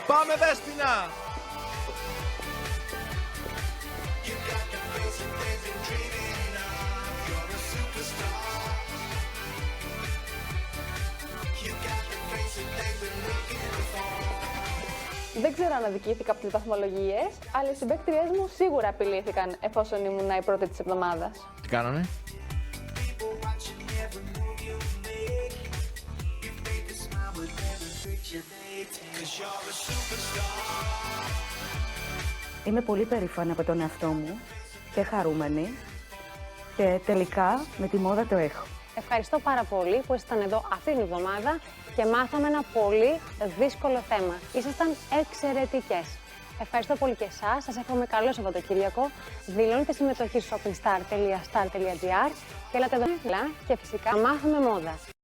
Πάμε Δέσποινα! Δεν ξέρω αν αδικήθηκα από τις βαθμολογίες, αλλά οι συμπαίκτριές μου σίγουρα απειλήθηκαν εφόσον ήμουν η πρώτη της εβδομάδας. Τι κάνανε? Είμαι πολύ περήφανη από τον εαυτό μου και χαρούμενη και τελικά με τη μόδα το έχω. Ευχαριστώ πάρα πολύ που ήσασταν εδώ αυτή την εβδομάδα και μάθαμε ένα πολύ δύσκολο θέμα. Ήσασταν εξαιρετικές. Ευχαριστώ πολύ και εσάς. Σας εύχομαι καλό Σαββατοκύριακο. Δηλώνετε συμμετοχή στο shopingstar.star.gr και έλατε εδώ και φυσικά μάθαμε μόδα.